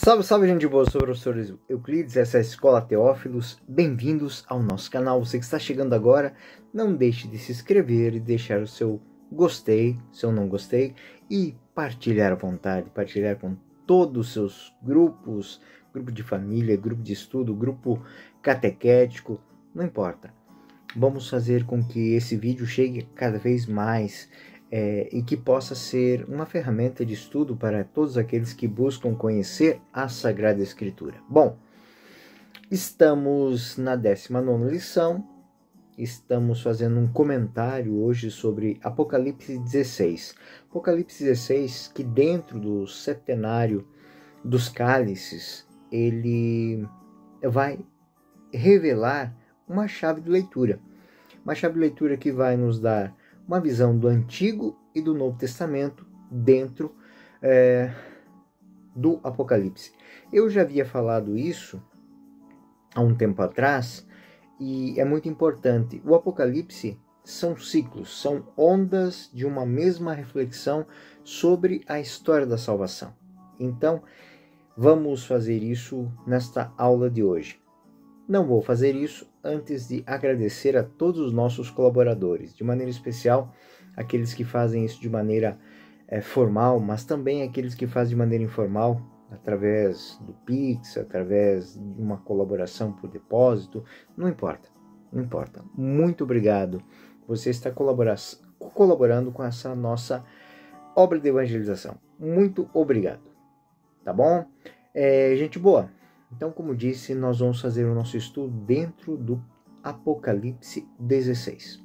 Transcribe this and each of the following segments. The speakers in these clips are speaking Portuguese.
Salve, salve, gente boa, eu sou o professor Euclides, essa é a Escola Teófilos. Bem-vindos ao nosso canal. Você que está chegando agora, não deixe de se inscrever e deixar o seu gostei, seu não gostei, e partilhar à vontade, partilhar com todos os seus grupos, grupo de família, grupo de estudo, grupo catequético, não importa. Vamos fazer com que esse vídeo chegue cada vez mais e que possa ser uma ferramenta de estudo para todos aqueles que buscam conhecer a Sagrada Escritura. Bom, estamos na 19ª lição, estamos fazendo um comentário hoje sobre Apocalipse 16. Apocalipse 16, que dentro do septenário dos cálices, ele vai revelar uma chave de leitura. Uma chave de leitura que vai nos dar uma visão do Antigo e do Novo Testamento dentro do Apocalipse. Eu já havia falado isso há um tempo atrás e é muito importante. O Apocalipse são ciclos, são ondas de uma mesma reflexão sobre a história da salvação. Então, vamos fazer isso nesta aula de hoje. Não vou fazer isso antes de agradecer a todos os nossos colaboradores, de maneira especial aqueles que fazem isso de maneira formal, mas também aqueles que fazem de maneira informal, através do Pix, através de uma colaboração por depósito, não importa, não importa. Muito obrigado. Você está colaborando com essa nossa obra de evangelização. Muito obrigado. Tá bom? Gente boa. Então, como disse, nós vamos fazer o nosso estudo dentro do Apocalipse 16.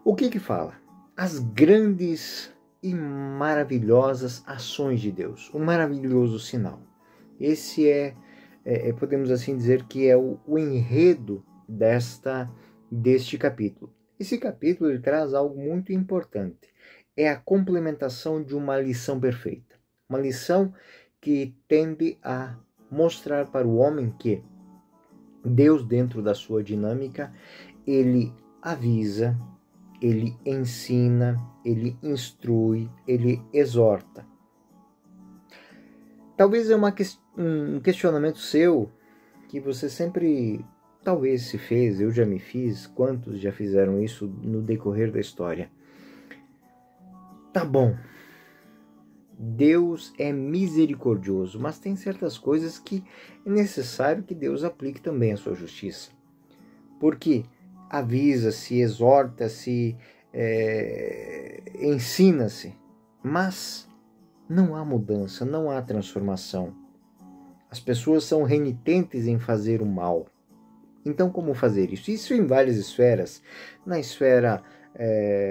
O que fala? As grandes e maravilhosas ações de Deus, o maravilhoso sinal. Esse podemos assim dizer que é o enredo deste capítulo. Esse capítulo ele traz algo muito importante. É a complementação de uma lição perfeita. Uma lição que tende a mostrar para o homem que Deus, dentro da sua dinâmica, ele avisa, ele ensina, ele instrui, ele exorta. Talvez é um questionamento seu que você sempre talvez se fez, eu já me fiz, quantos já fizeram isso no decorrer da história? Tá bom. Deus é misericordioso, mas tem certas coisas que é necessário que Deus aplique também a sua justiça. Porque avisa-se, exorta-se, ensina-se, mas não há mudança, não há transformação. As pessoas são renitentes em fazer o mal. Então, como fazer isso? Isso em várias esferas. Na esfera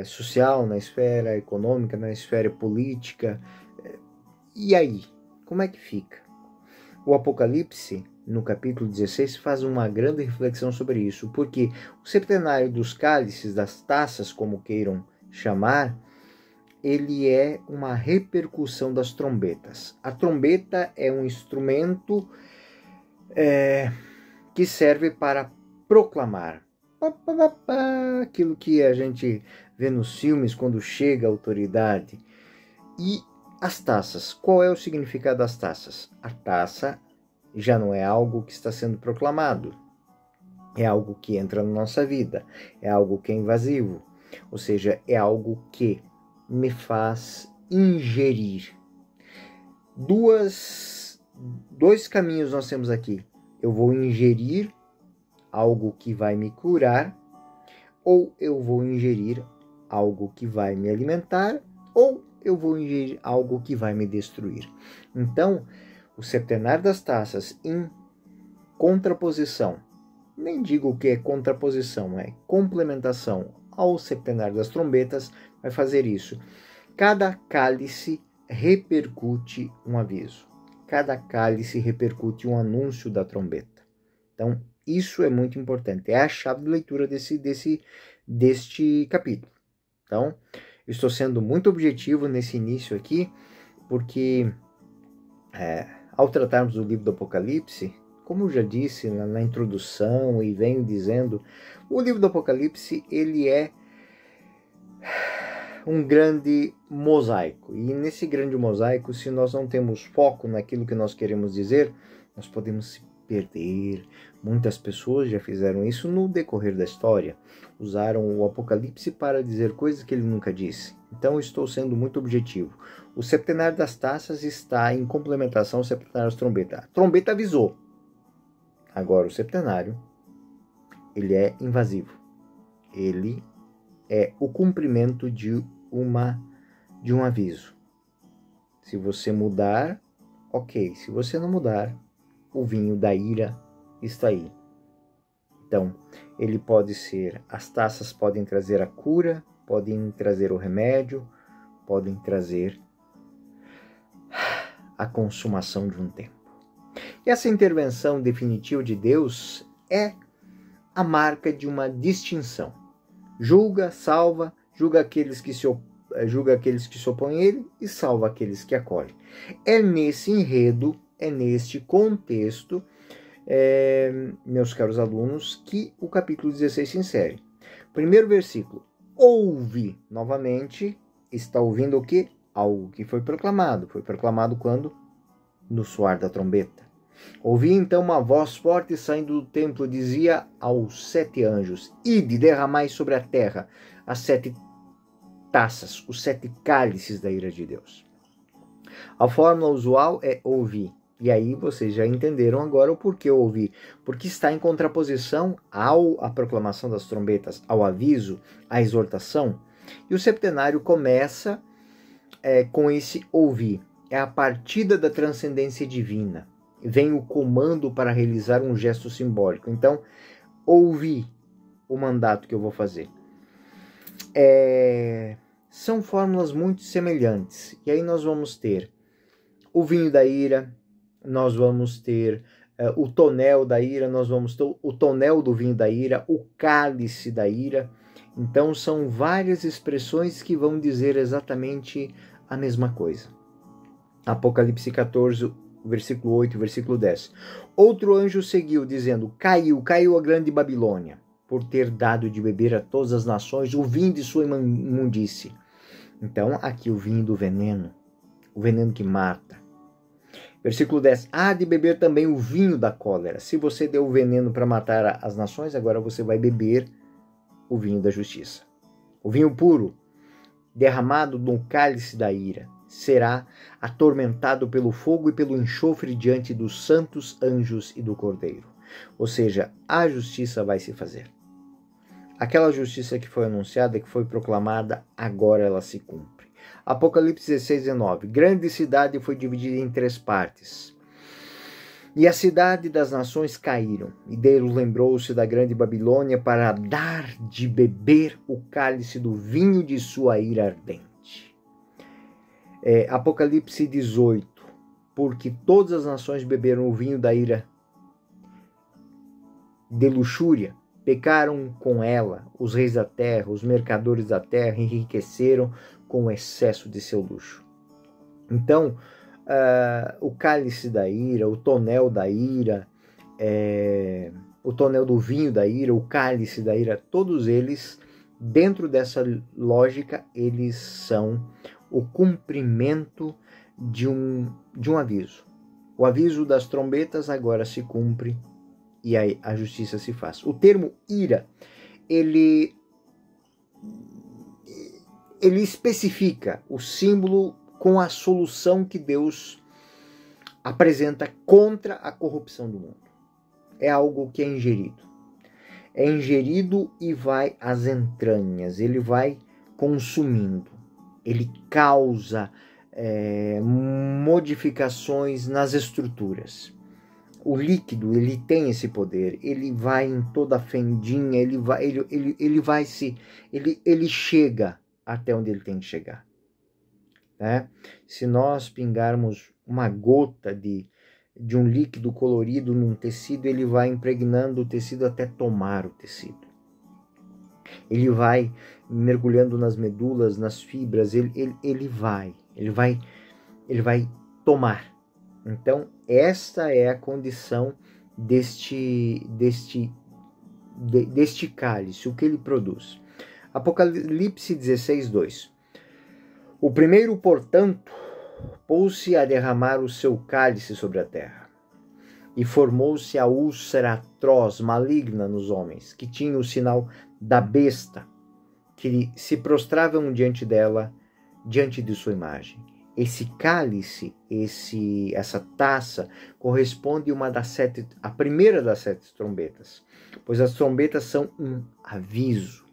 social, na esfera econômica, na esfera política. E aí, como é que fica? O Apocalipse, no capítulo 16, faz uma grande reflexão sobre isso, porque o septenário dos cálices, das taças, como queiram chamar, ele é uma repercussão das trombetas. A trombeta é um instrumento que serve para proclamar aquilo que a gente vê nos filmes quando chega a autoridade. E as taças, qual é o significado das taças? A taça já não é algo que está sendo proclamado, é algo que entra na nossa vida, é algo que é invasivo, ou seja, é algo que me faz ingerir. Dois caminhos nós temos aqui. Eu vou ingerir algo que vai me curar, ou eu vou ingerir algo que vai me alimentar, ou eu vou ingerir algo que vai me destruir. Então, o septenário das taças em contraposição, nem digo o que é contraposição, é complementação ao septenário das trombetas, vai fazer isso. Cada cálice repercute um aviso. Cada cálice repercute um anúncio da trombeta. Então, isso é muito importante. É a chave de leitura deste capítulo. Então, estou sendo muito objetivo nesse início aqui, porque ao tratarmos do livro do Apocalipse, como eu já disse na introdução e venho dizendo, o livro do Apocalipse ele é um grande mosaico. E nesse grande mosaico, se nós não temos foco naquilo que nós queremos dizer, nós podemos se perder. Muitas pessoas já fizeram isso no decorrer da história. Usaram o Apocalipse para dizer coisas que ele nunca disse. Então, estou sendo muito objetivo. O septenário das taças está em complementação ao septenário das trombetas. A trombeta avisou. Agora, o septenário, ele é invasivo. Ele é o cumprimento de um aviso. Se você mudar, ok. Se você não mudar, o vinho da ira está aí. Então, ele pode ser, as taças podem trazer a cura, podem trazer o remédio, podem trazer a consumação de um tempo. E essa intervenção definitiva de Deus é a marca de uma distinção. Julga, salva, julga aqueles que se opõem a ele e salva aqueles que acolhem. É nesse enredo, é neste contexto, meus caros alunos, que o capítulo 16 se insere. Primeiro versículo, ouve, novamente, está ouvindo o quê? Algo que foi proclamado. Foi proclamado quando? No soar da trombeta. Ouvi então uma voz forte saindo do templo, dizia aos 7 anjos, ide, derramai sobre a terra as 7 taças, os 7 cálices da ira de Deus. A fórmula usual é ouvir. E aí vocês já entenderam agora o porquê ouvir. Porque está em contraposição à proclamação das trombetas, ao aviso, à exortação. E o septenário começa com esse ouvir. É a partida da transcendência divina. Vem o comando para realizar um gesto simbólico. Então, ouvir o mandato que eu vou fazer. São fórmulas muito semelhantes. E aí nós vamos ter o vinho da ira, nós vamos ter o tonel da ira, nós vamos ter o tonel do vinho da ira, o cálice da ira. Então são várias expressões que vão dizer exatamente a mesma coisa. Apocalipse 14, versículo 8 e versículo 10. Outro anjo seguiu, dizendo, caiu a grande Babilônia, por ter dado de beber a todas as nações o vinho de sua imundície. Então, aqui o vinho do veneno, o veneno que mata. Versículo 10. Há de beber também o vinho da cólera. Se você deu o veneno para matar as nações, agora você vai beber o vinho da justiça. O vinho puro, derramado no cálice da ira, será atormentado pelo fogo e pelo enxofre diante dos santos anjos e do Cordeiro. Ou seja, a justiça vai se fazer. Aquela justiça que foi anunciada, que foi proclamada, agora ela se cumpre. Apocalipse 16, 19. Grande cidade foi dividida em 3 partes. E a cidade das nações caíram. E Deus lembrou-se da grande Babilônia para dar de beber o cálice do vinho de sua ira ardente. Apocalipse 18. Porque todas as nações beberam o vinho da ira de luxúria, pecaram com ela, os reis da terra, os mercadores da terra, enriqueceram com o excesso de seu luxo. Então, o cálice da ira, o tonel da ira, o tonel do vinho da ira, o cálice da ira, todos eles, dentro dessa lógica, eles são o cumprimento de um aviso. O aviso das trombetas agora se cumpre e aí a justiça se faz. O termo ira, ele especifica o símbolo com a solução que Deus apresenta contra a corrupção do mundo. É algo que é ingerido. É ingerido e vai às entranhas, ele vai consumindo. Ele causa modificações nas estruturas. O líquido, ele tem esse poder, ele vai em toda a fendinha, ele chega até onde ele tem que chegar. Né? Se nós pingarmos uma gota de um líquido colorido num tecido, ele vai impregnando o tecido até tomar o tecido. Ele vai mergulhando nas medulas, nas fibras, ele vai tomar. Então, esta é a condição deste cálice, o que ele produz. Apocalipse 16, 2. O primeiro, portanto, pôs-se a derramar o seu cálice sobre a terra, e formou-se a úlcera atroz, maligna nos homens, que tinham o sinal da besta, que se prostravam diante dela, diante de sua imagem. Esse cálice, essa taça, corresponde a primeira das 7 trombetas, pois as trombetas são um aviso,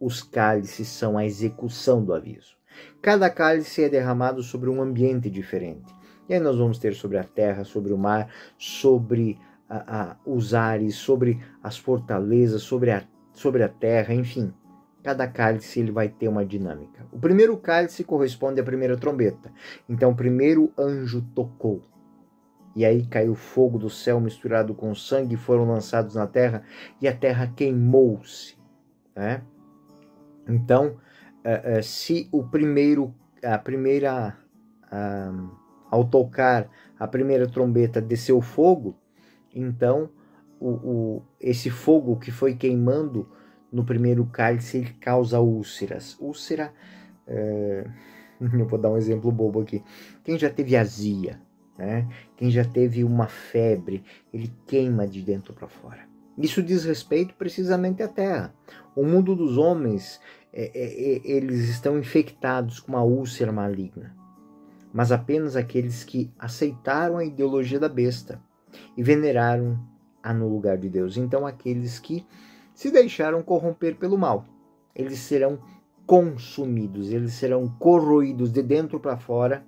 os cálices são a execução do aviso. Cada cálice é derramado sobre um ambiente diferente. E aí nós vamos ter sobre a terra, sobre o mar, sobre os ares, sobre as fortalezas, sobre a terra, enfim. Cada cálice ele vai ter uma dinâmica. O primeiro cálice corresponde à primeira trombeta. Então o primeiro anjo tocou. E aí caiu fogo do céu misturado com sangue e foram lançados na terra, e a terra queimou-se. Né? Então, se ao tocar a primeira trombeta desceu fogo, então esse fogo que foi queimando no primeiro cálice, ele causa úlceras. Úlcera, eu vou dar um exemplo bobo aqui. Quem já teve azia, né? Quem já teve uma febre, ele queima de dentro para fora. Isso diz respeito precisamente à terra. O mundo dos homens, eles estão infectados com uma úlcera maligna. Mas apenas aqueles que aceitaram a ideologia da besta e veneraram-a no lugar de Deus. Então aqueles que se deixaram corromper pelo mal, eles serão consumidos, eles serão corroídos de dentro para fora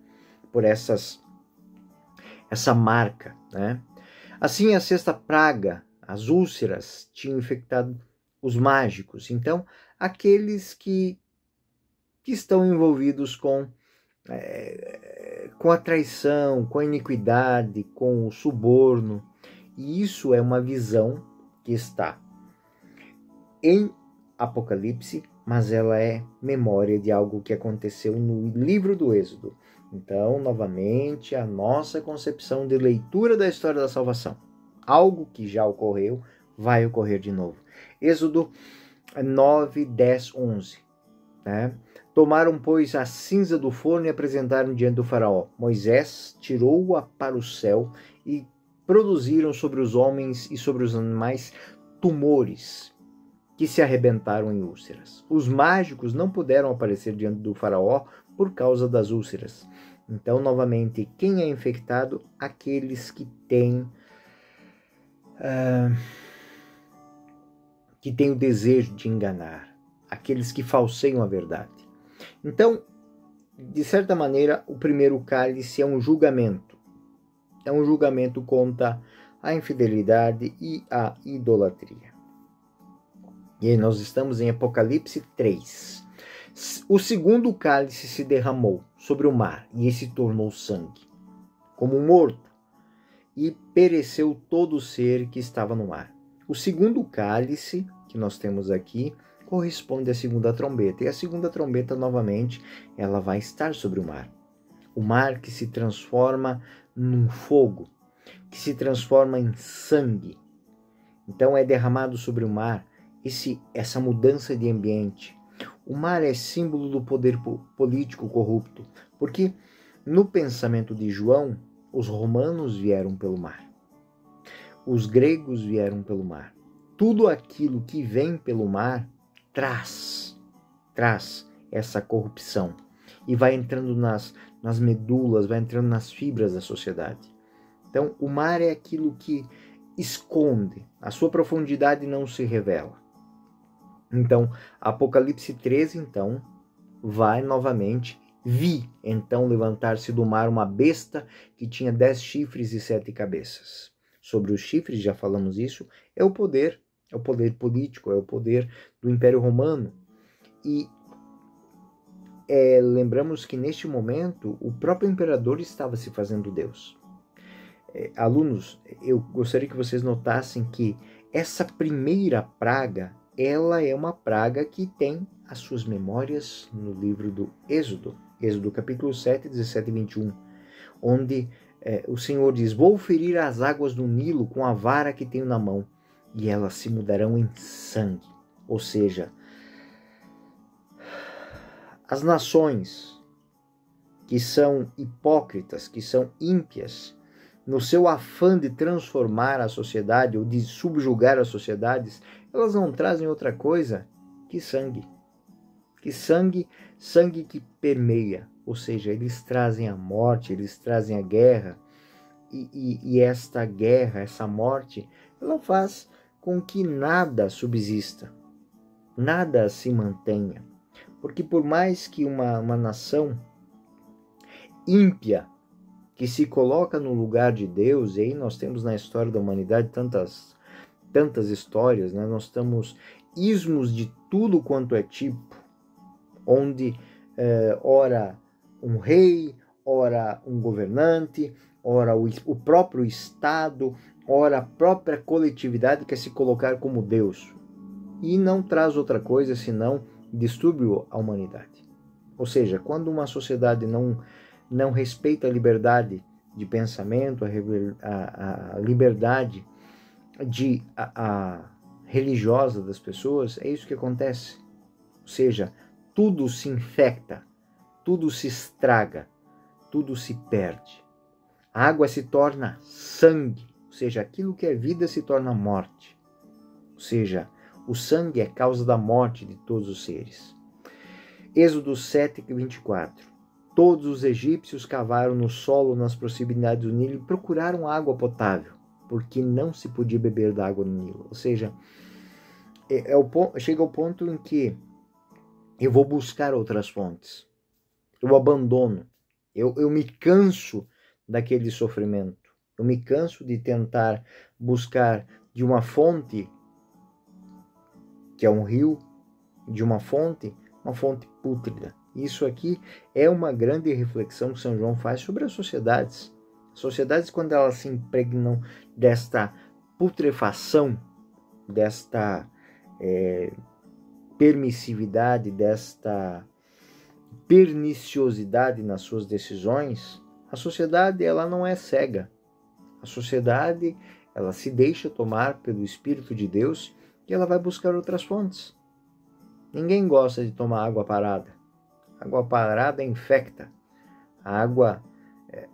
por essa marca, né? Assim, a 6ª praga, as úlceras, tinham infectado os mágicos. Então, aqueles que estão envolvidos com a traição, com a iniquidade, com o suborno. E isso é uma visão que está em Apocalipse, mas ela é memória de algo que aconteceu no livro do Êxodo. Então, novamente, a nossa concepção de leitura da história da salvação. Algo que já ocorreu, vai ocorrer de novo. Êxodo 9, 10, 11. Né? Tomaram, pois, a cinza do forno e apresentaram diante do faraó. Moisés tirou-a para o céu e produziram sobre os homens e sobre os animais tumores que se arrebentaram em úlceras. Os mágicos não puderam aparecer diante do faraó por causa das úlceras. Então, novamente, quem é infectado? Aqueles que têm o desejo de enganar, aqueles que falseiam a verdade. Então, de certa maneira, o primeiro cálice é um julgamento. É um julgamento contra a infidelidade e a idolatria. E aí nós estamos em Apocalipse 3. O segundo cálice se derramou sobre o mar, e esse tornou sangue, como um morto, e pereceu todo o ser que estava no mar. O segundo cálice, que nós temos aqui, corresponde à 2ª trombeta. E a 2ª trombeta, novamente, ela vai estar sobre o mar. O mar que se transforma num fogo, que se transforma em sangue. Então é derramado sobre o mar essa mudança de ambiente. O mar é símbolo do poder político corrupto, porque no pensamento de João, os romanos vieram pelo mar. Os gregos vieram pelo mar. Tudo aquilo que vem pelo mar traz essa corrupção e vai entrando nas medulas, vai entrando nas fibras da sociedade. Então, o mar é aquilo que esconde, a sua profundidade não se revela. Então, Apocalipse 13, então, vai novamente, vi então levantar-se do mar uma besta que tinha 10 chifres e 7 cabeças. Sobre os chifres, já falamos isso, é o poder político, é o poder do Império Romano. E lembramos que neste momento o próprio imperador estava se fazendo Deus. Alunos, eu gostaria que vocês notassem que essa primeira praga, ela é uma praga que tem as suas memórias no livro do Êxodo, Êxodo capítulo 7, 17 e 21, onde o Senhor diz: vou ferir as águas do Nilo com a vara que tenho na mão, e elas se mudarão em sangue. Ou seja, as nações que são hipócritas, que são ímpias, no seu afã de transformar a sociedade ou de subjugar as sociedades, elas não trazem outra coisa que sangue. Que sangue que permeia, ou seja, eles trazem a morte, eles trazem a guerra, e esta guerra, essa morte, ela faz com que nada subsista, nada se mantenha. Porque por mais que uma nação ímpia, que se coloca no lugar de Deus, e aí nós temos na história da humanidade tantas histórias, né? Nós temos ismos de tudo quanto é tipo, onde ora um rei, ora um governante, ora o próprio Estado, ora a própria coletividade quer se colocar como Deus, e não traz outra coisa senão distúrbio à humanidade. Ou seja, quando uma sociedade não respeita a liberdade de pensamento, a liberdade religiosa das pessoas, é isso que acontece. Ou seja, tudo se infecta, tudo se estraga, tudo se perde. A água se torna sangue, ou seja, aquilo que é vida se torna morte. Ou seja, o sangue é causa da morte de todos os seres. Êxodo 7, 24. Todos os egípcios cavaram no solo nas proximidades do Nilo e procuraram água potável, porque não se podia beber da água no Nilo. Ou seja, chega ao ponto em que eu vou buscar outras fontes. Eu abandono. Eu me canso daquele sofrimento. Eu me canso de tentar buscar de uma fonte, que é um rio, de uma fonte pútrida. Isso aqui é uma grande reflexão que São João faz sobre as sociedades. Sociedades, quando elas se impregnam desta putrefação, desta permissividade, desta perniciosidade nas suas decisões, a sociedade ela não é cega. A sociedade ela se deixa tomar pelo Espírito de Deus e ela vai buscar outras fontes. Ninguém gosta de tomar água parada. Água parada infecta. A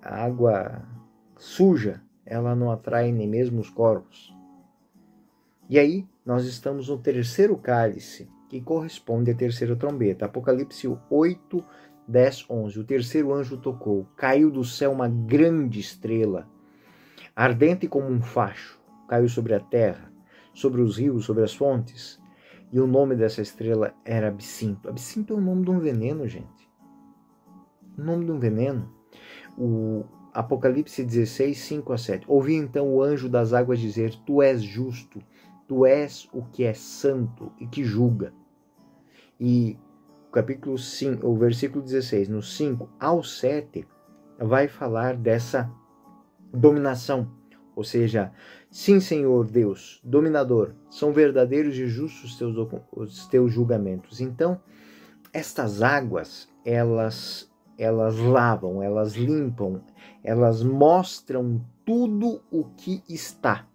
água suja, ela não atrai nem mesmo os corvos. E aí, nós estamos no terceiro cálice, que corresponde à terceira trombeta. Apocalipse 8, 10, 11. O terceiro anjo tocou. Caiu do céu uma grande estrela, ardente como um facho. Caiu sobre a terra, sobre os rios, sobre as fontes. E o nome dessa estrela era Absinto. Absinto é o nome de um veneno, gente. O nome de um veneno. O Apocalipse 16, 5 a 7. Ouvi então o anjo das águas dizer: Tu és justo, tu és o que é santo e que julga. E capítulo 5, o versículo 16, no 5 ao 7, vai falar dessa dominação. Ou seja, sim, Senhor Deus, dominador, são verdadeiros e justos os teus julgamentos. Então, estas águas, elas lavam, elas limpam, elas mostram tudo o que está.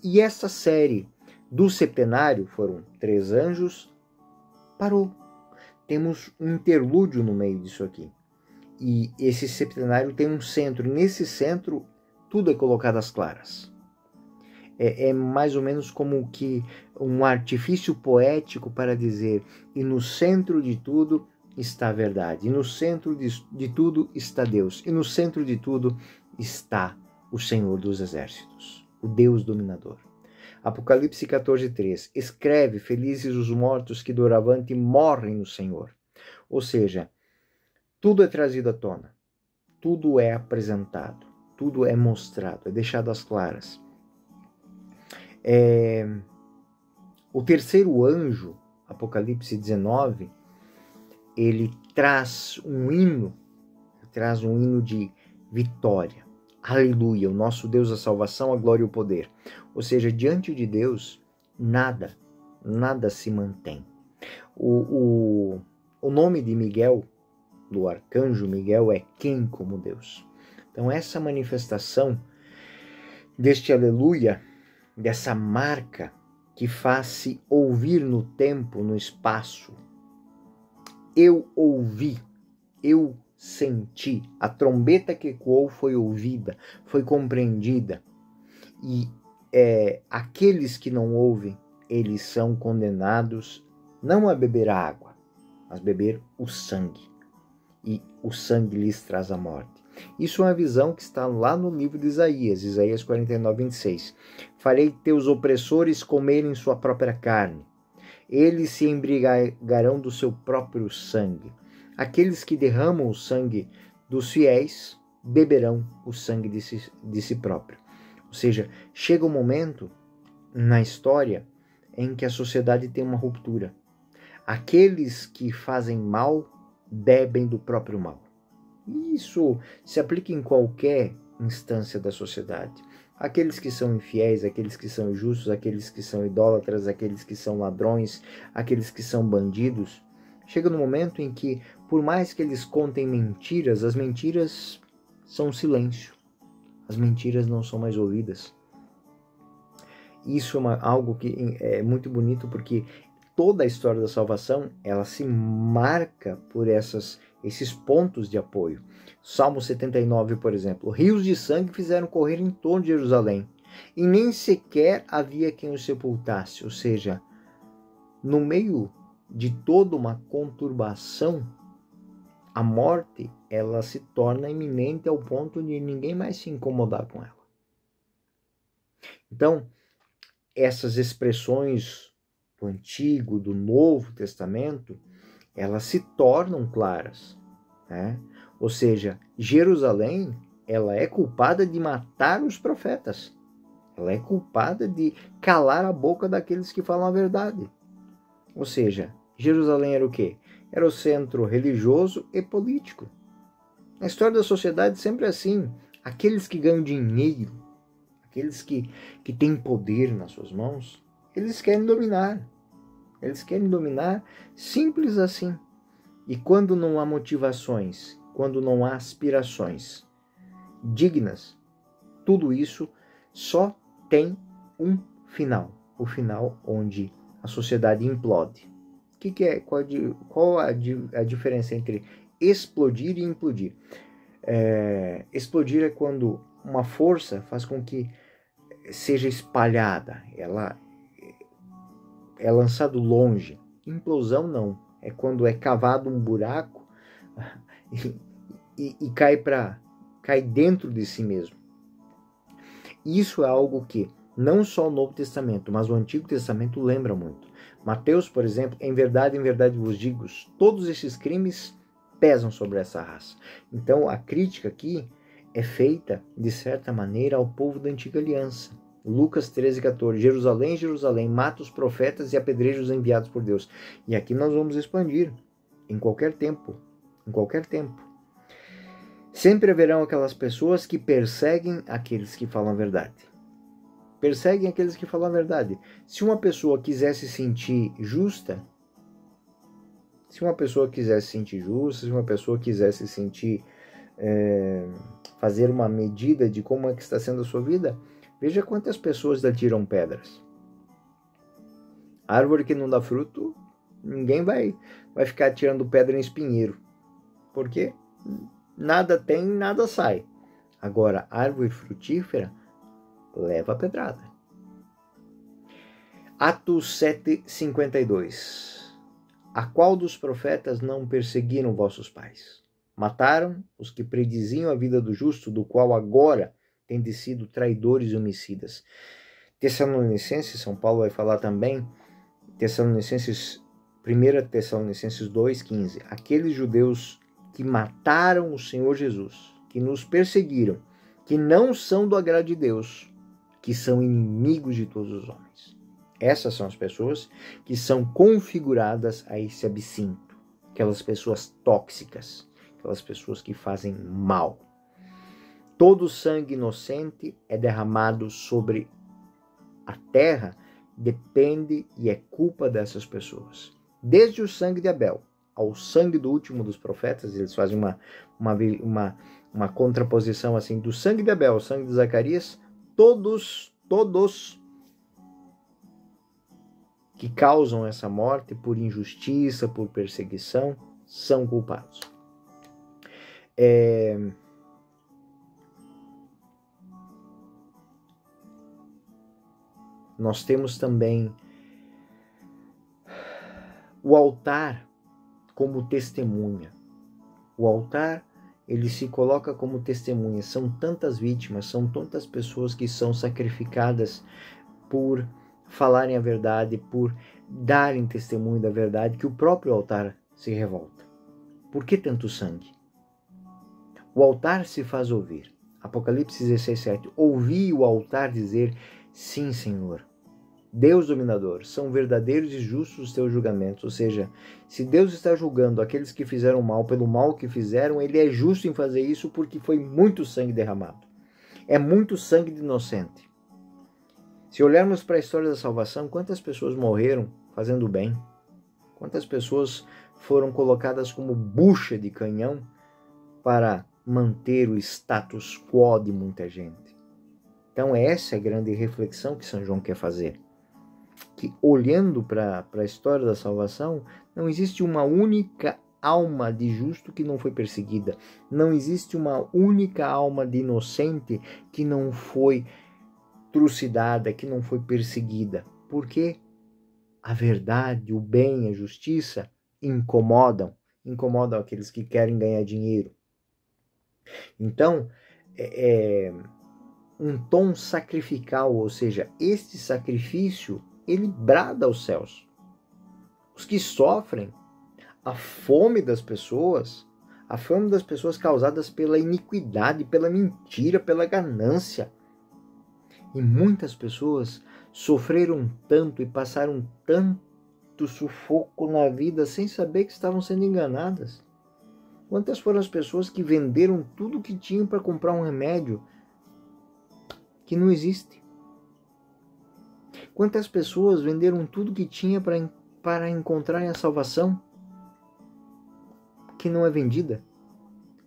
E essa série do septenário, foram 3 anjos, parou. Temos um interlúdio no meio disso aqui. E esse septenário tem um centro. E nesse centro, tudo é colocado às claras. É mais ou menos como que um artifício poético para dizer: e no centro de tudo está a verdade, e no centro de tudo está Deus, e no centro de tudo está o Senhor dos Exércitos, o Deus dominador. Apocalipse 14, 3. Escreve: felizes os mortos que doravante morrem no Senhor. Ou seja, tudo é trazido à tona, tudo é apresentado, tudo é mostrado, é deixado às claras. O terceiro anjo, Apocalipse 19, ele traz um hino de vitória. Aleluia, o nosso Deus, a salvação, a glória e o poder. Ou seja, diante de Deus, nada se mantém. O nome de Miguel, do arcanjo Miguel, é quem como Deus. Então essa manifestação deste aleluia, dessa marca que faz-se ouvir no tempo, no espaço. Eu ouvi, eu senti. A trombeta que ecoou foi ouvida, foi compreendida. E aqueles que não ouvem, eles são condenados não a beber a água, mas beber o sangue. E o sangue lhes traz a morte. Isso é uma visão que está lá no livro de Isaías, Isaías 49, 26. Farei teus opressores comerem sua própria carne. Eles se embriagarão do seu próprio sangue. Aqueles que derramam o sangue dos fiéis beberão o sangue de si próprio. Ou seja, chega um momento na história em que a sociedade tem uma ruptura. Aqueles que fazem mal bebem do próprio mal. Isso se aplica em qualquer instância da sociedade. Aqueles que são infiéis, aqueles que são injustos, aqueles que são idólatras, aqueles que são ladrões, aqueles que são bandidos. Chega no momento em que, por mais que eles contem mentiras, as mentiras são silêncio. As mentiras não são mais ouvidas. Isso é algo que é muito bonito, porque toda a história da salvação, ela se marca por esses pontos de apoio. Salmo 79, por exemplo. Rios de sangue fizeram correr em torno de Jerusalém, e nem sequer havia quem o sepultasse. Ou seja, no meio de toda uma conturbação, a morte, ela se torna iminente ao ponto de ninguém mais se incomodar com ela. Então, essas expressões do Antigo, do Novo Testamento, elas se tornam claras, né? Ou seja, Jerusalém, ela é culpada de matar os profetas. Ela é culpada de calar a boca daqueles que falam a verdade. Ou seja, Jerusalém era o quê? Era o centro religioso e político. Na história da sociedade sempre é assim. Aqueles que ganham dinheiro, aqueles que têm poder nas suas mãos, eles querem dominar. Eles querem dominar, simples assim. E quando não há motivações, quando não há aspirações dignas, tudo isso só tem um final. O final onde a sociedade implode. Qual a diferença entre explodir e implodir? Explodir é quando uma força faz com que seja espalhada, ela é lançado longe. Implosão não, é quando é cavado um buraco e cai dentro de si mesmo. Isso é algo que não só o Novo Testamento, mas o Antigo Testamento lembra muito. Mateus, por exemplo, em verdade vos digo, todos esses crimes pesam sobre essa raça. Então a crítica aqui é feita, de certa maneira, ao povo da Antiga Aliança. Lucas 13:14, Jerusalém, Jerusalém, mata os profetas e apedreja os enviados por Deus. E aqui nós vamos expandir, em qualquer tempo. Sempre haverão aquelas pessoas que perseguem aqueles que falam a verdade. Perseguem aqueles que falam a verdade. Se uma pessoa quiser se sentir justa, se uma pessoa quiser se sentir fazer uma medida de como é que está sendo a sua vida, veja quantas pessoas atiram pedras. Árvore que não dá fruto, ninguém vai ficar tirando pedra em espinheiro. Por quê? Nada tem, nada sai. Agora, árvore frutífera leva a pedrada. Atos 7:52. A qual dos profetas não perseguiram vossos pais? Mataram os que prediziam a vida do justo, do qual agora têm sido traidores e homicidas. Tessalonicenses, São Paulo vai falar também, 1 Tessalonicenses 2:15. Aqueles judeus que mataram o Senhor Jesus, que nos perseguiram, que não são do agrado de Deus, que são inimigos de todos os homens. Essas são as pessoas que são configuradas a esse absinto, aquelas pessoas tóxicas, aquelas pessoas que fazem mal. Todo sangue inocente é derramado sobre a terra, depende e é culpa dessas pessoas. Desde o sangue de Abel ao sangue do último dos profetas, eles fazem uma contraposição assim, do sangue de Abel ao sangue de Zacarias, todos que causam essa morte por injustiça, por perseguição, são culpados. Nós temos também o altar como testemunha. O altar, ele se coloca como testemunha. São tantas vítimas, são tantas pessoas que são sacrificadas por falarem a verdade, por darem testemunho da verdade, que o próprio altar se revolta. Por que tanto sangue? O altar se faz ouvir. Apocalipse 16:7. Ouvi o altar dizer: sim, Senhor. Deus dominador, são verdadeiros e justos os teus julgamentos. Ou seja, se Deus está julgando aqueles que fizeram mal pelo mal que fizeram, ele é justo em fazer isso porque foi muito sangue derramado. É muito sangue de inocente. Se olharmos para a história da salvação, quantas pessoas morreram fazendo bem? Quantas pessoas foram colocadas como bucha de canhão para manter o status quo de muita gente? Então essa é a grande reflexão que São João quer fazer. Que olhando para a história da salvação, não existe uma única alma de justo que não foi perseguida. Não existe uma única alma de inocente que não foi trucidada, que não foi perseguida. Porque a verdade, o bem, a justiça incomodam aqueles que querem ganhar dinheiro. Então, um tom sacrificial, ou seja, este sacrifício, ele brada aos céus. Os que sofrem a fome das pessoas causadas pela iniquidade, pela mentira, pela ganância. E muitas pessoas sofreram tanto e passaram tanto sufoco na vida sem saber que estavam sendo enganadas. Quantas foram as pessoas que venderam tudo o que tinham para comprar um remédio que não existe? Quantas pessoas venderam tudo que tinha para encontrarem a salvação que não é vendida?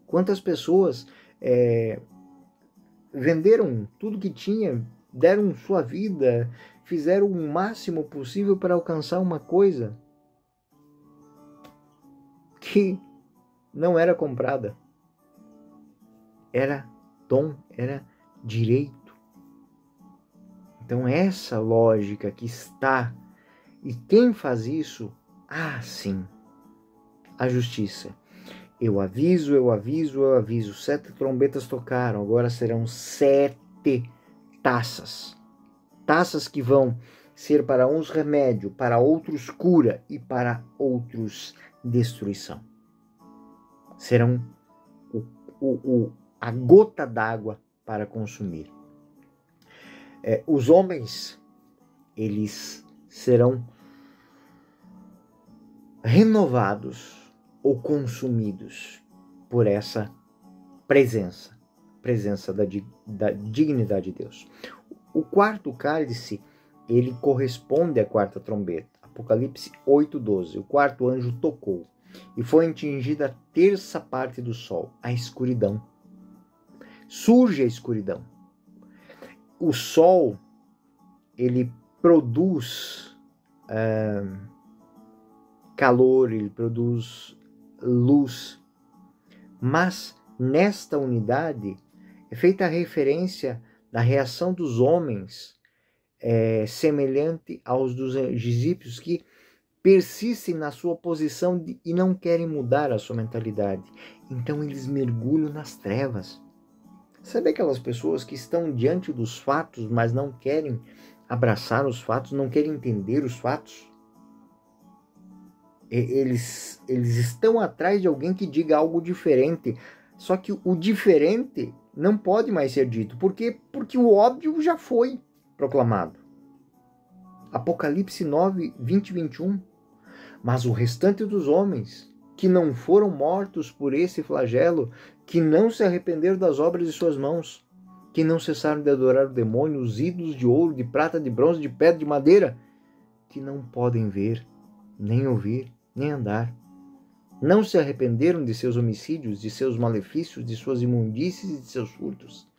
Quantas pessoas venderam tudo que tinha, deram sua vida, fizeram o máximo possível para alcançar uma coisa que não era comprada? Era dom, era direito. Então essa lógica que está, e quem faz isso? Ah, sim, a justiça. Eu aviso, 7 trombetas tocaram, agora serão 7 taças. Taças que vão ser para uns remédio, para outros cura e para outros destruição. Serão a gota d'água para consumir. Os homens, eles serão renovados ou consumidos por essa presença da dignidade de Deus. O quarto cálice, ele corresponde à quarta trombeta. Apocalipse 8:12. O quarto anjo tocou e foi atingida a terça parte do sol, a escuridão. Surge a escuridão. O sol, ele produz calor, ele produz luz, mas nesta unidade é feita a referência da reação dos homens semelhante aos dos egípcios que persistem na sua posição e não querem mudar a sua mentalidade. Então eles mergulham nas trevas. Sabe aquelas pessoas que estão diante dos fatos, mas não querem abraçar os fatos, não querem entender os fatos? Eles estão atrás de alguém que diga algo diferente. Só que o diferente não pode mais ser dito. Por quê? Porque o óbvio já foi proclamado. Apocalipse 9, 20 e 21. Mas o restante dos homens que não foram mortos por esse flagelo, que não se arrependeram das obras de suas mãos, que não cessaram de adorar o demônio, os ídolos de ouro, de prata, de bronze, de pedra, de madeira, que não podem ver, nem ouvir, nem andar. Não se arrependeram de seus homicídios, de seus malefícios, de suas imundícies e de seus furtos.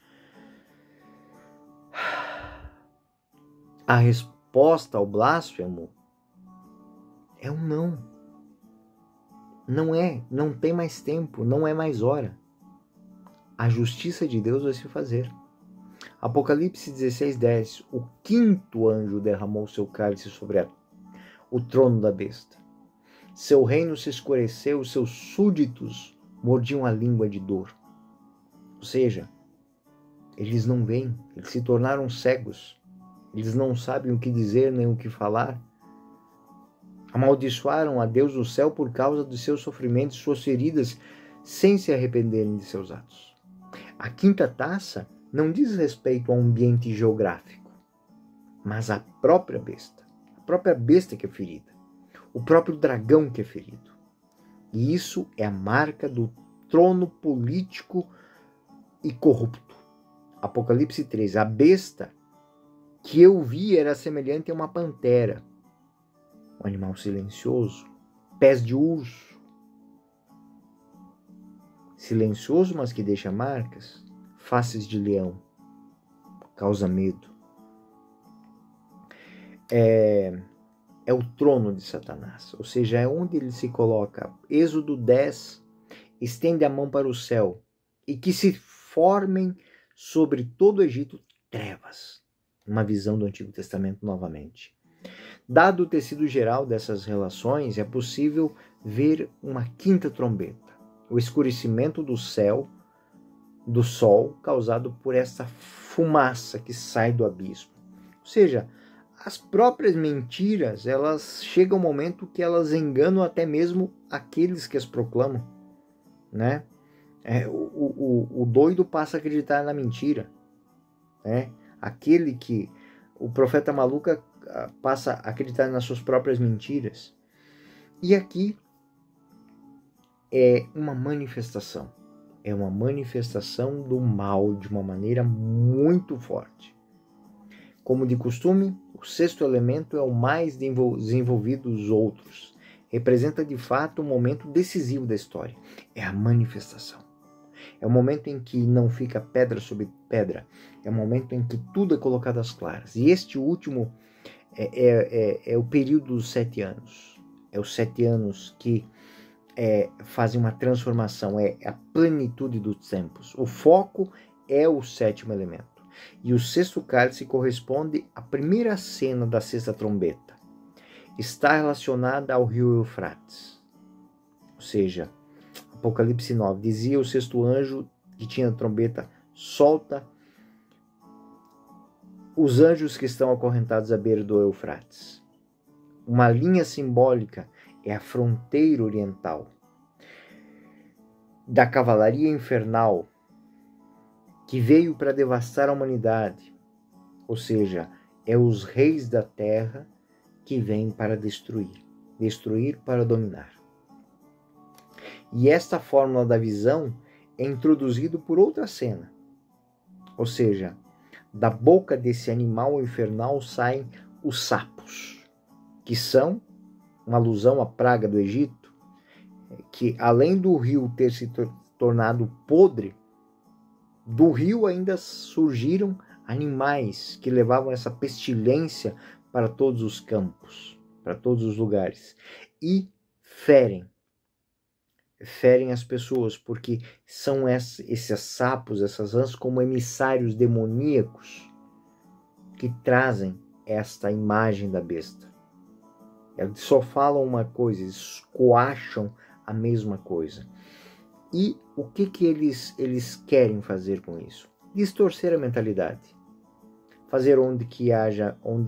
A resposta ao blasfemo é um não. Não tem mais tempo, não é mais hora. a justiça de Deus vai se fazer. Apocalipse 16:10, o quinto anjo derramou seu cálice sobre o trono da besta. Seu reino se escureceu, seus súditos mordiam a língua de dor. Ou seja, eles não veem, eles se tornaram cegos. Eles não sabem o que dizer nem o que falar. Amaldiçoaram a Deus do céu por causa dos seus sofrimentos, suas feridas, sem se arrependerem de seus atos. A quinta taça não diz respeito ao ambiente geográfico, mas à própria besta. A própria besta que é ferida. O próprio dragão que é ferido. E isso é a marca do trono político e corrupto. Apocalipse 3. A besta que eu vi era semelhante a uma pantera. Um animal silencioso, pés de urso. Silencioso, mas que deixa marcas. Faces de leão. Causa medo. É o trono de Satanás, ou seja, é onde ele se coloca. Êxodo 10, estende a mão para o céu, e que se formem sobre todo o Egito trevas. Uma visão do Antigo Testamento novamente. Dado o tecido geral dessas relações, é possível ver uma quinta trombeta, o escurecimento do céu, do sol, causado por essa fumaça que sai do abismo. Ou seja, as próprias mentiras, elas chegam um momento que elas enganam até mesmo aqueles que as proclamam, né? O doido passa a acreditar na mentira, né? Aquele que o profeta maluco passa a acreditar nas suas próprias mentiras. E aqui é uma manifestação do mal de uma maneira muito forte. Como de costume, o sexto elemento é o mais desenvolvido dos outros. Representa de fato um momento decisivo da história. É a manifestação. É o momento em que não fica pedra sobre pedra. É o momento em que tudo é colocado às claras. E este último é o período dos 7 anos. É os 7 anos que fazem uma transformação. É a plenitude dos tempos. O foco é o sétimo elemento. E o sexto cálice corresponde à primeira cena da sexta trombeta. Está relacionada ao rio Eufrates. Ou seja, Apocalipse 9, dizia o sexto anjo que tinha a trombeta, solta os anjos que estão acorrentados à beira do Eufrates. Uma linha simbólica é a fronteira oriental da cavalaria infernal que veio para devastar a humanidade, ou seja, é os reis da terra que vêm para destruir para dominar. E esta fórmula da visão é introduzida por outra cena, ou seja, da boca desse animal infernal saem os sapos, que são uma alusão à praga do Egito, que além do rio ter se tornado podre, do rio ainda surgiram animais que levavam essa pestilência para todos os campos, para todos os lugares, e ferem as pessoas, porque são esses sapos, essas rãs, como emissários demoníacos que trazem esta imagem da besta. Eles só falam uma coisa, eles coacham a mesma coisa. E o que eles querem fazer com isso? Distorcer a mentalidade. Fazer onde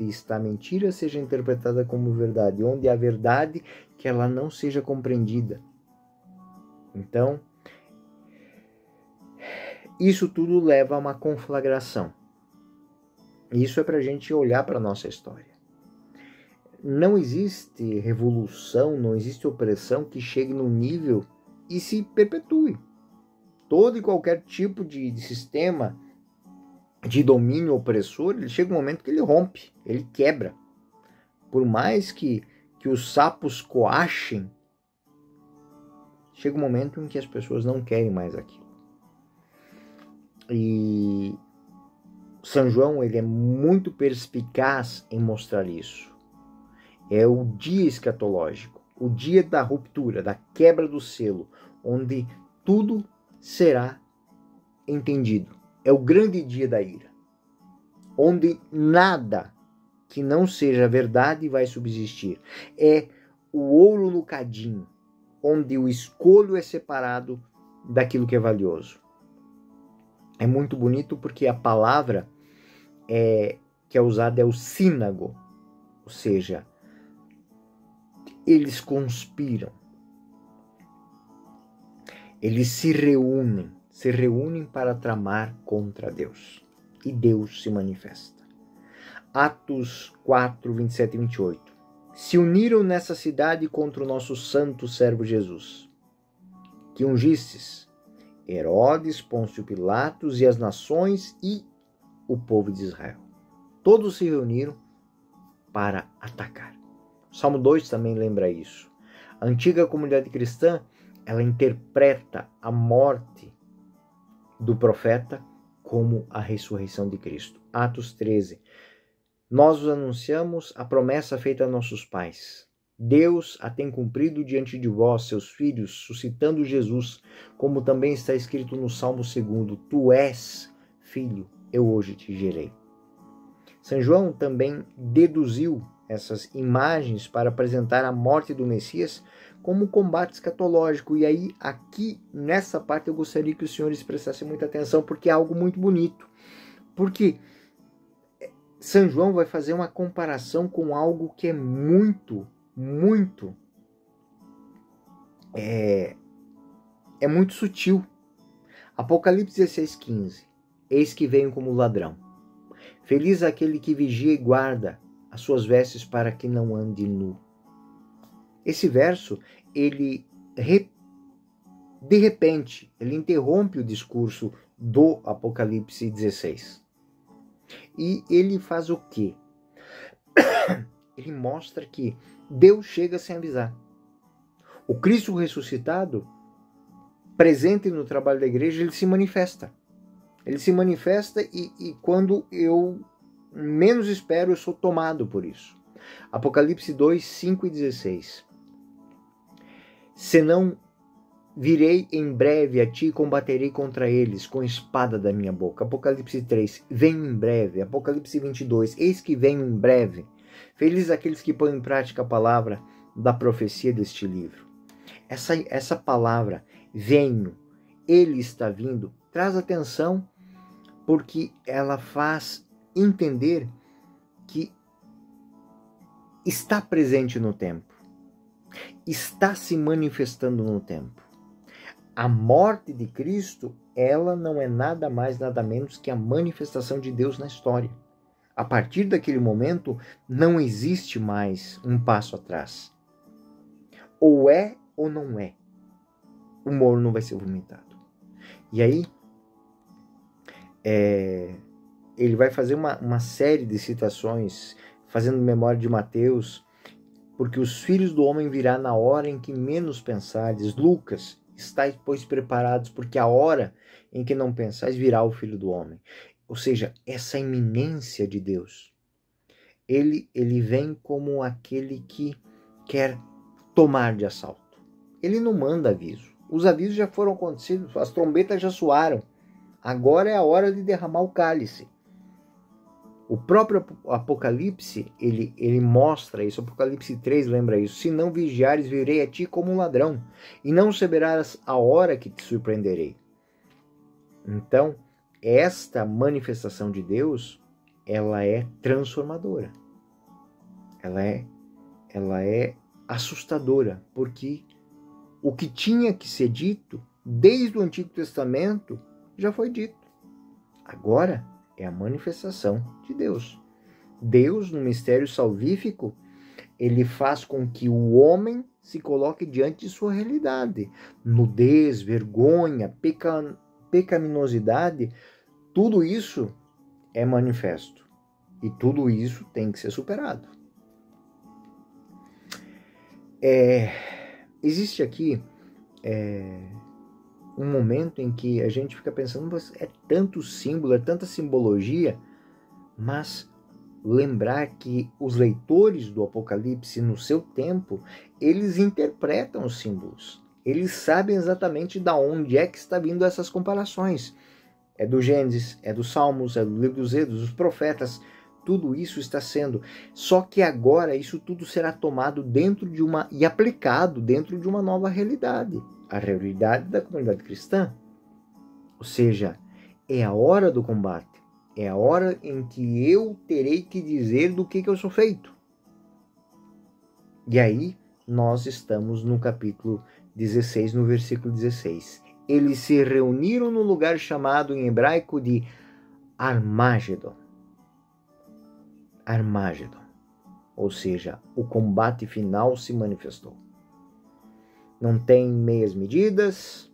está a mentira seja interpretada como verdade, onde há verdade que ela não seja compreendida. Então, isso tudo leva a uma conflagração. Isso é para a gente olhar para a nossa história. Não existe revolução, não existe opressão que chegue num nível e se perpetue. Todo e qualquer tipo de sistema de domínio opressor, ele chega um momento que ele rompe, ele quebra. Por mais que os sapos coachem, chega um momento em que as pessoas não querem mais aquilo. E São João, ele é muito perspicaz em mostrar isso. É o dia escatológico, o dia da ruptura, da quebra do selo, onde tudo será entendido. É o grande dia da ira, onde nada que não seja verdade vai subsistir. É o ouro no cadinho, onde o escolho é separado daquilo que é valioso. É muito bonito porque a palavra que é usada é o sínago, ou seja, eles conspiram, eles se reúnem para tramar contra Deus. E Deus se manifesta. Atos 4, 27 e 28. Se uniram nessa cidade contra o nosso santo servo Jesus, que ungistes, Herodes, Pôncio Pilatos e as nações e o povo de Israel. Todos se reuniram para atacar. O Salmo 2 também lembra isso. A antiga comunidade cristã, ela interpreta a morte do profeta como a ressurreição de Cristo. Atos 13. Nós vos anunciamos a promessa feita a nossos pais. Deus a tem cumprido diante de vós, seus filhos, suscitando Jesus, como também está escrito no Salmo 2, tu és filho, eu hoje te gerei. São João também deduziu essas imagens para apresentar a morte do Messias como combate escatológico. E aí, aqui, nessa parte, eu gostaria que os senhores prestassem muita atenção, porque é algo muito bonito. Porque São João vai fazer uma comparação com algo que é muito sutil. Apocalipse 16:15. Eis que venho como ladrão. Feliz aquele que vigia e guarda as suas vestes para que não ande nu. Esse verso, de repente, ele interrompe o discurso do Apocalipse 16. E ele faz o quê? Ele mostra que Deus chega sem avisar. O Cristo ressuscitado, presente no trabalho da igreja, ele se manifesta. Ele se manifesta e quando eu menos espero, eu sou tomado por isso. Apocalipse 2, 5 e 16. Senão virei em breve a ti e combaterei contra eles com a espada da minha boca. Apocalipse 3, venho em breve. Apocalipse 22, eis que venho em breve. Felizes aqueles que põem em prática a palavra da profecia deste livro. Essa palavra, venho, ele está vindo, traz atenção, porque ela faz entender que está presente no tempo, está se manifestando no tempo. A morte de Cristo, ela não é nada mais, nada menos que a manifestação de Deus na história. A partir daquele momento, não existe mais um passo atrás. Ou é ou não é. O morno vai ser vomitado. E aí, ele vai fazer uma série de citações, fazendo memória de Mateus, porque os filhos do homem virá na hora em que menos pensardes. Lucas, estáis, pois, preparados, porque a hora em que não pensais virá o Filho do Homem. Ou seja, essa iminência de Deus, ele vem como aquele que quer tomar de assalto. Ele não manda aviso. Os avisos já foram acontecidos, as trombetas já soaram. Agora é a hora de derramar o cálice. O próprio Apocalipse, ele mostra isso. Apocalipse 3 lembra isso. Se não vigiares, virei a ti como um ladrão, e não saberás a hora que te surpreenderei. Então, esta manifestação de Deus, ela é transformadora. Ela é assustadora, porque o que tinha que ser dito desde o Antigo Testamento já foi dito. Agora é a manifestação de Deus. Deus, no mistério salvífico, ele faz com que o homem se coloque diante de sua realidade. Nudez, vergonha, pecaminosidade, tudo isso é manifesto. E tudo isso tem que ser superado. Existe aqui um momento em que a gente fica pensando, mas é tanto símbolo, é tanta simbologia, mas lembrar que os leitores do Apocalipse, no seu tempo, eles interpretam os símbolos. Eles sabem exatamente de onde é que está vindo essas comparações. é do Gênesis, é dos Salmos, é do livro dos Êxodos, dos profetas. Tudo isso está sendo. Só que agora isso tudo será tomado dentro de uma e aplicado dentro de uma nova realidade, a realidade da comunidade cristã. Ou seja, é a hora do combate. É a hora em que eu terei que dizer do que eu sou feito. E aí, nós estamos no capítulo 16, no versículo 16. Eles se reuniram no lugar chamado em hebraico de Armagedon. Armagedon. Ou seja, o combate final se manifestou. Não tem meias medidas.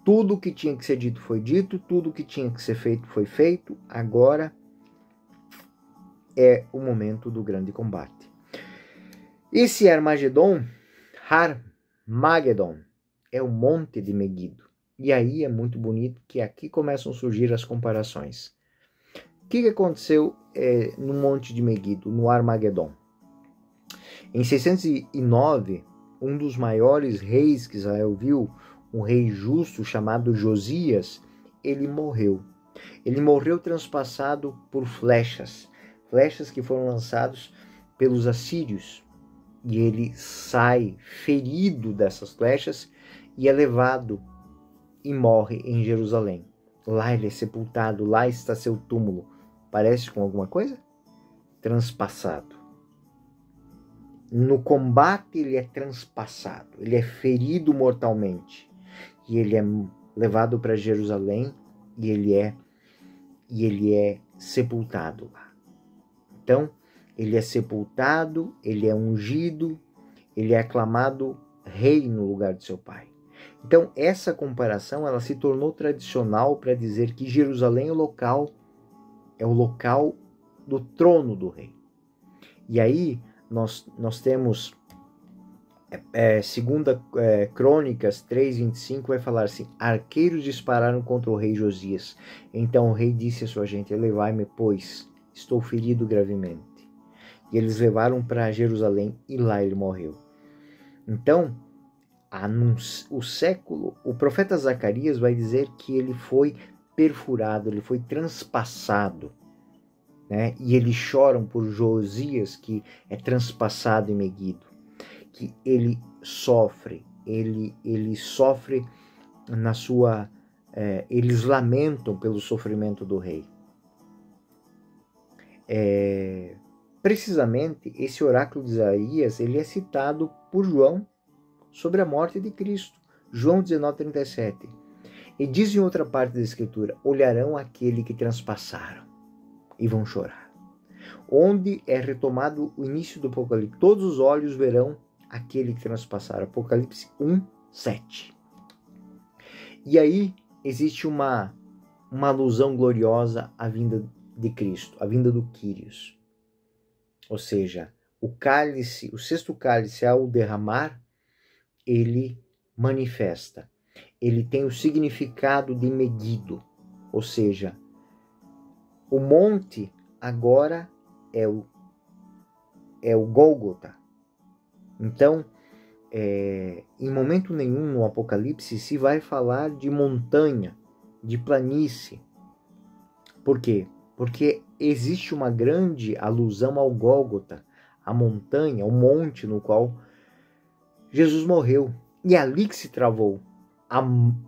Tudo o que tinha que ser dito foi dito, tudo o que tinha que ser feito foi feito. Agora é o momento do grande combate. Esse Armagedon, Harmagedon, é o monte de Megido. E aí é muito bonito que aqui começam a surgir as comparações. O que aconteceu no monte de Megido, no Armagedon? Em 609, um dos maiores reis que Israel viu, um rei justo chamado Josias, ele morreu. Ele morreu transpassado por flechas que foram lançadas pelos assírios. E ele sai ferido dessas flechas e é levado e morre em Jerusalém. Lá ele é sepultado, lá está seu túmulo. Parece com alguma coisa? Transpassado. No combate ele é transpassado, ele é ferido mortalmente. E ele é levado para Jerusalém e ele é sepultado lá. Então, ele é sepultado, ele é ungido, ele é aclamado rei no lugar de seu pai. Então, essa comparação ela se tornou tradicional para dizer que Jerusalém é o local do trono do rei. E aí, nós temos segunda Crônicas 3:25 vai falar assim: arqueiros dispararam contra o rei Josias. Então o rei disse à sua gente: elevai-me, pois estou ferido gravemente. E eles levaram para Jerusalém e lá ele morreu. Então, o profeta Zacarias vai dizer que ele foi perfurado, ele foi transpassado. Né? E eles choram por Josias, que é transpassado em Megido. Que ele sofre na sua... eles lamentam pelo sofrimento do rei. Precisamente, esse oráculo de Isaías, ele é citado por João sobre a morte de Cristo. João 19:37. E diz em outra parte da Escritura, olharão aquele que transpassaram e vão chorar. Onde é retomado o início do Apocalipse, todos os olhos verão aquele que transpassaram. Apocalipse 1:7. E aí existe uma alusão gloriosa à vinda de Cristo, à vinda do Quírios. Ou seja, o cálice, o sexto cálice ao derramar, ele manifesta. Ele tem o significado de Megido. Ou seja, o monte agora é o Gólgota. Então, em momento nenhum no Apocalipse se vai falar de montanha, de planície. Por quê? Porque existe uma grande alusão ao Gólgota, a montanha, o monte no qual Jesus morreu. E é ali que se travou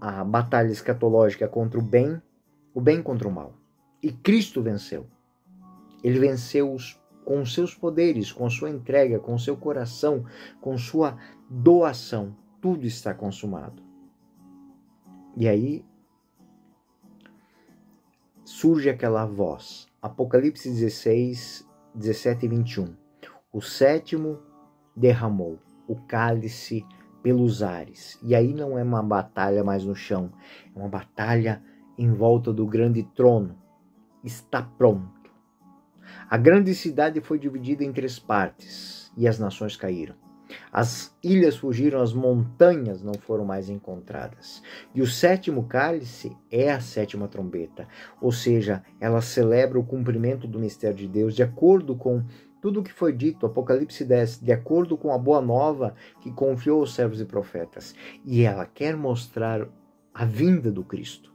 a batalha escatológica contra o bem contra o mal. E Cristo venceu. Ele venceu com os seus poderes, com sua entrega, com seu coração, com sua doação. Tudo está consumado. E aí surge aquela voz. Apocalipse 16, 17 e 21. O sétimo derramou o cálice pelos ares. E aí não é uma batalha mais no chão. É uma batalha em volta do grande trono. Está pronto. A grande cidade foi dividida em 3 partes e as nações caíram. As ilhas fugiram, as montanhas não foram mais encontradas. E o sétimo cálice é a sétima trombeta, ou seja, ela celebra o cumprimento do mistério de Deus de acordo com tudo o que foi dito, Apocalipse 10, de acordo com a boa nova que confiou aos servos e profetas. E ela quer mostrar a vinda do Cristo.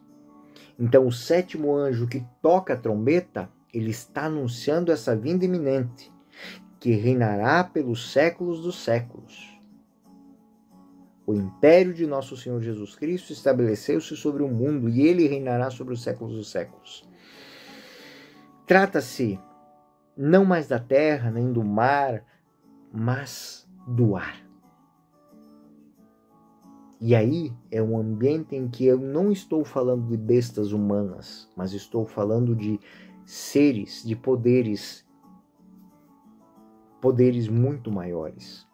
Então, o sétimo anjo que toca a trombeta, ele está anunciando essa vinda iminente, que reinará pelos séculos dos séculos. O império de nosso Senhor Jesus Cristo estabeleceu-se sobre o mundo e ele reinará sobre os séculos dos séculos. Trata-se não mais da terra, nem do mar, mas do ar. E aí é um ambiente em que eu não estou falando de bestas humanas, mas estou falando de seres, de poderes muito maiores.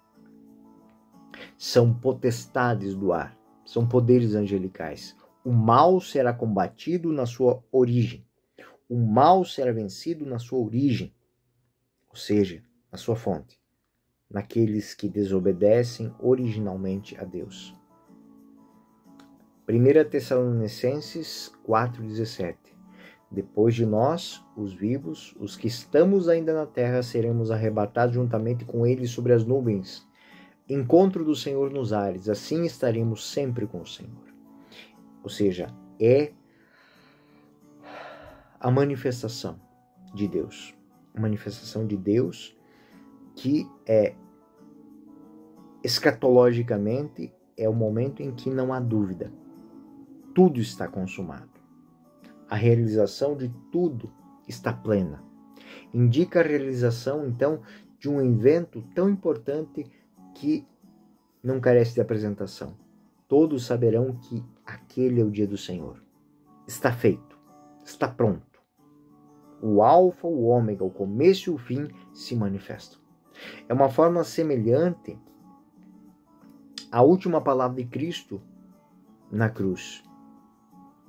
São potestades do ar, são poderes angelicais. O mal será combatido na sua origem. O mal será vencido na sua origem, ou seja, na sua fonte, naqueles que desobedecem originalmente a Deus. 1 Tessalonicenses 4,17. Depois de nós, os vivos, os que estamos ainda na terra, seremos arrebatados juntamente com eles sobre as nuvens. Encontro do Senhor nos ares, assim estaremos sempre com o Senhor. Ou seja, é a manifestação de Deus. A manifestação de Deus que escatologicamente é o momento em que não há dúvida. Tudo está consumado. A realização de tudo está plena. Indica a realização, então, de um evento tão importante que não carece de apresentação. Todos saberão que aquele é o dia do Senhor. Está feito, está pronto. O alfa, o ômega, o começo e o fim se manifestam. É uma forma semelhante à última palavra de Cristo na cruz.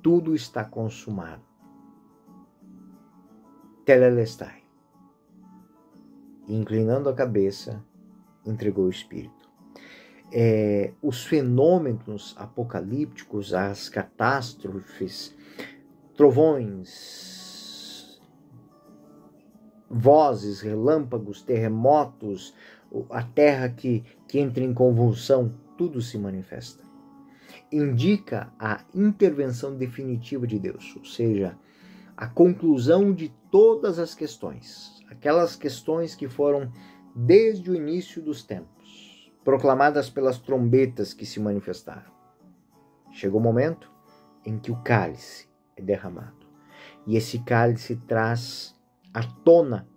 Tudo está consumado. Telelestai. E inclinando a cabeça, entregou o Espírito. Os fenômenos apocalípticos, as catástrofes, trovões, vozes, relâmpagos, terremotos, a terra que entra em convulsão, tudo se manifesta. Indica a intervenção definitiva de Deus, ou seja, a conclusão de todas as questões, aquelas questões que foram desde o início dos tempos, proclamadas pelas trombetas que se manifestaram. Chegou o momento em que o cálice é derramado, e esse cálice traz à tona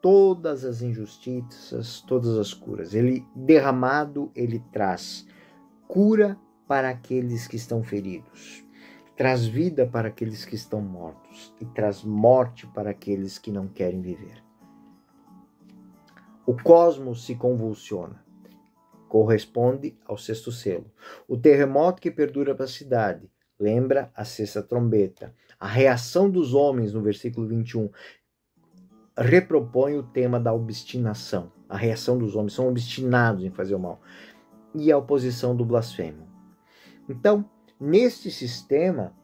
todas as injustiças, todas as curas. Ele derramado, ele traz cura para aqueles que estão feridos, traz vida para aqueles que estão mortos e traz morte para aqueles que não querem viver. O cosmos se convulsiona, corresponde ao sexto selo. O terremoto que perdura para a cidade lembra a sexta trombeta. A reação dos homens, no versículo 21, repropõe o tema da obstinação. A reação dos homens, são obstinados em fazer o mal. E a oposição do blasfêmio. Então, neste sistema,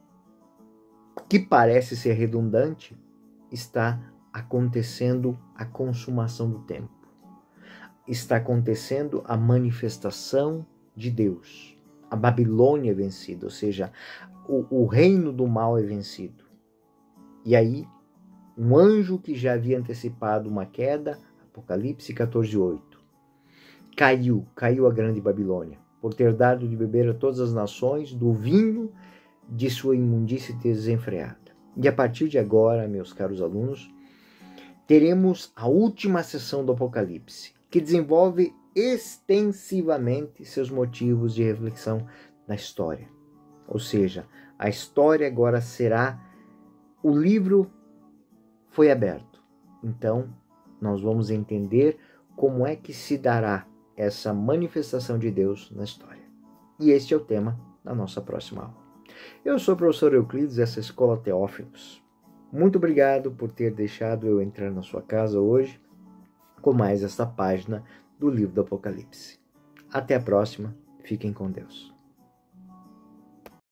que parece ser redundante, está acontecendo a consumação do tempo. Está acontecendo a manifestação de Deus. A Babilônia é vencida, ou seja, o reino do mal é vencido. E aí, um anjo que já havia antecipado uma queda, Apocalipse 14:8, caiu a grande Babilônia, por ter dado de beber a todas as nações do vinho de sua imundície desenfreada. E a partir de agora, meus caros alunos, teremos a última sessão do Apocalipse, que desenvolve extensivamente seus motivos de reflexão na história. Ou seja, a história agora será... O livro foi aberto. Então, nós vamos entender como é que se dará essa manifestação de Deus na história. E este é o tema da nossa próxima aula. Eu sou o professor Euclides, dessa Escola Teófilos. Muito obrigado por ter deixado eu entrar na sua casa hoje com mais esta página do livro do Apocalipse. Até a próxima. Fiquem com Deus.